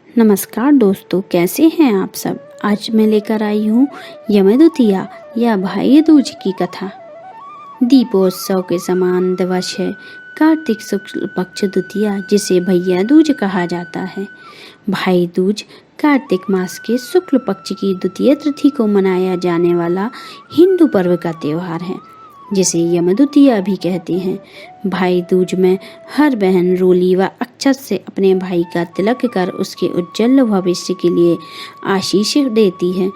नमस्कार दोस्तों, कैसे हैं आप सब। आज मैं लेकर आई हूँ यमद्वितीया या भाई दूज की कथा। दीपोत्सव के समान दिवस है कार्तिक शुक्ल पक्ष द्वितीया, जिसे भैया दूज कहा जाता है। भाई दूज कार्तिक मास के शुक्ल पक्ष की द्वितीय तिथि को मनाया जाने वाला हिंदू पर्व का त्योहार है, जिसे यमद्वितीया भी कहते हैं। भाई दूज में हर बहन रोली व अक्षत से अपने भाई का तिलक कर उसके उज्जवल भविष्य के लिए आशीष देती है।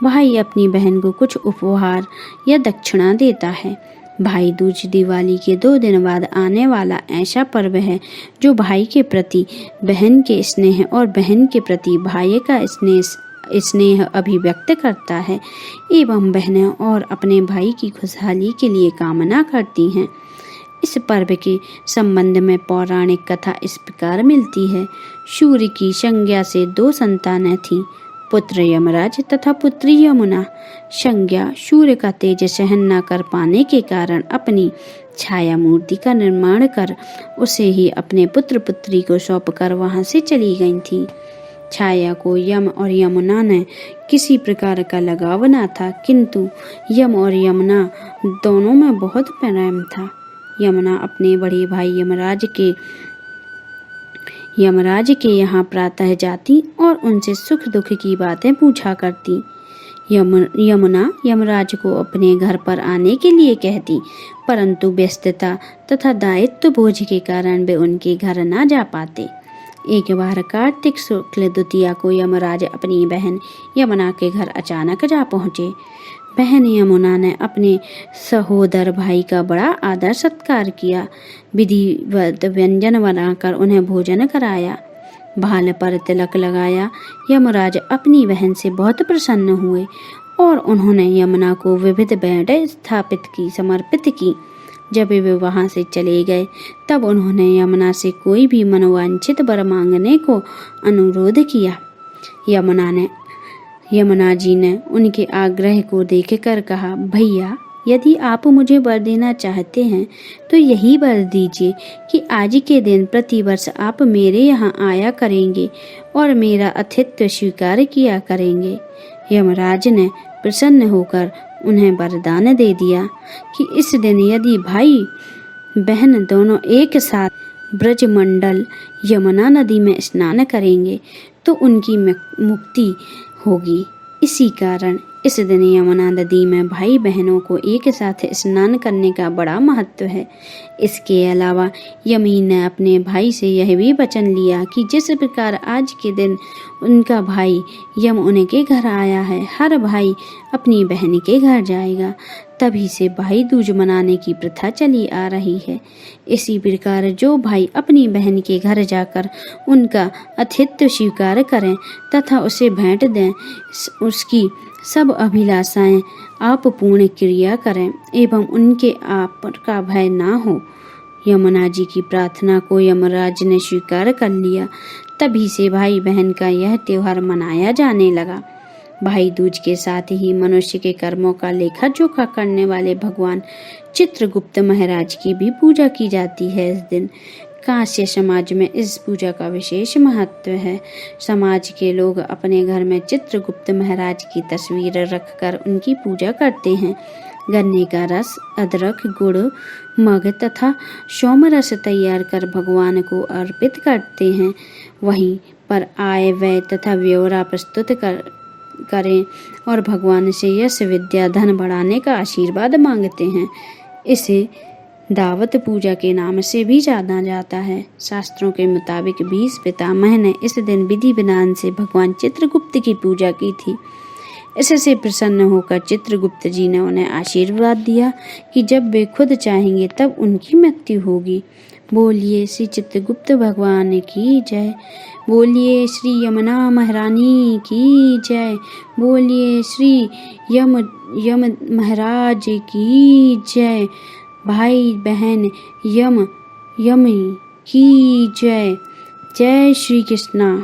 भाई अपनी बहन को कुछ उपहार या दक्षिणा देता है। भाई दूज दिवाली के 2 दिन बाद आने वाला ऐसा पर्व है जो भाई के प्रति बहन के स्नेह और बहन के प्रति भाई का स्नेह अभिव्यक्त करता है एवं बहनें और अपने भाई की खुशहाली के लिए कामना करती हैं। इस पर्व के संबंध में पौराणिक कथा इस प्रकार मिलती है। सूर्य की संज्ञा से 2 संतानें थीं, पुत्र यमराज तथा पुत्री यमुना। संज्ञा सूर्य का तेज सहन न कर पाने के कारण अपनी छाया मूर्ति का निर्माण कर उसे ही अपने पुत्र पुत्री को सौंपकर वहां से चली गई थी। छाया को यम और यमुना ने किसी प्रकार का लगाव न था, किंतु यम और यमुना दोनों में बहुत प्रेम था। यमुना अपने बड़े भाई यमराज के यहाँ प्रातः जाती और उनसे सुख दुख की बातें पूछा करती। यमुना यमराज को अपने घर पर आने के लिए कहती, परंतु व्यस्तता तथा दायित्व बोझ के कारण वे उनके घर न जा पाते। एक बार कार्तिक शुक्ल द्वितीया को यमराज अपनी बहन यमुना के घर अचानक जा पहुँचे। बहन यमुना ने अपने सहोदर भाई का बड़ा आदर सत्कार किया, विधिवत व्यंजन बनाकर उन्हें भोजन कराया, भाल पर तिलक लगाया। यमराज अपनी बहन से बहुत प्रसन्न हुए और उन्होंने यमुना को विविध भेंटें समर्पित की। जब वे वहां से चले गए तब उन्होंने यमुना से कोई भी मनोवांछित वर मांगने को अनुरोध किया। यमुना जी ने उनके आग्रह को देखकर कहा, भैया, यदि आप मुझे वर देना चाहते हैं तो यही वर दीजिए कि आज के दिन प्रतिवर्ष आप मेरे यहाँ आया करेंगे और मेरा आतिथ्य स्वीकार किया करेंगे। यमराज ने प्रसन्न होकर उन्हें वरदान दे दिया कि इस दिन यदि भाई बहन दोनों एक साथ ब्रजमंडल यमुना नदी में स्नान करेंगे तो उनकी मुक्ति होगी। इसी कारण इस दिन यमुना नदी में भाई बहनों को एक साथ स्नान करने का बड़ा महत्व है। इसके अलावा यमी ने अपने भाई से यह भी वचन लिया कि जिस प्रकार आज के दिन उनका भाई यम उनके घर आया है, हर भाई अपनी बहन के घर जाएगा। तभी से भाई दूज मनाने की प्रथा चली आ रही है। इसी प्रकार जो भाई अपनी बहन के घर जाकर उनका आतिथ्य स्वीकार करें तथा उसे भेंट दें, उसकी सब अभिलाषाएं आप पूर्ण क्रिया करें एवं उनके आप का भय ना हो। यमुना जी की प्रार्थना को यमराज ने स्वीकार कर लिया। तभी से भाई बहन का यह त्योहार मनाया जाने लगा। भाई दूज के साथ ही मनुष्य के कर्मों का लेखा जोखा करने वाले भगवान चित्रगुप्त महाराज की भी पूजा की जाती है। इस दिन कांस्य समाज में इस पूजा का विशेष महत्व है। समाज के लोग अपने घर में चित्रगुप्त महाराज की तस्वीर रखकर उनकी पूजा करते हैं। गन्ने का रस, अदरक, गुड़, मग तथा सोमरस तैयार कर भगवान को अर्पित करते हैं। वहीं पर आय व्यय तथा ब्यौरा प्रस्तुत करें और भगवान से यश विद्या धन बढ़ाने का आशीर्वाद मांगते हैं। इसे दावत पूजा के नाम से भी जाना जाता है। शास्त्रों के मुताबिक 20 पितामह ने इस दिन विधि विधान से भगवान चित्रगुप्त की पूजा की थी। इससे प्रसन्न होकर चित्रगुप्त जी ने उन्हें आशीर्वाद दिया कि जब वे खुद चाहेंगे तब उनकी मृत्यु होगी। बोलिए श्री चित्रगुप्त भगवान की जय। बोलिए श्री यमुना महारानी की जय। बोलिए श्री यम महाराज की जय। भाई बहन यमी की जय। जय श्री कृष्णा।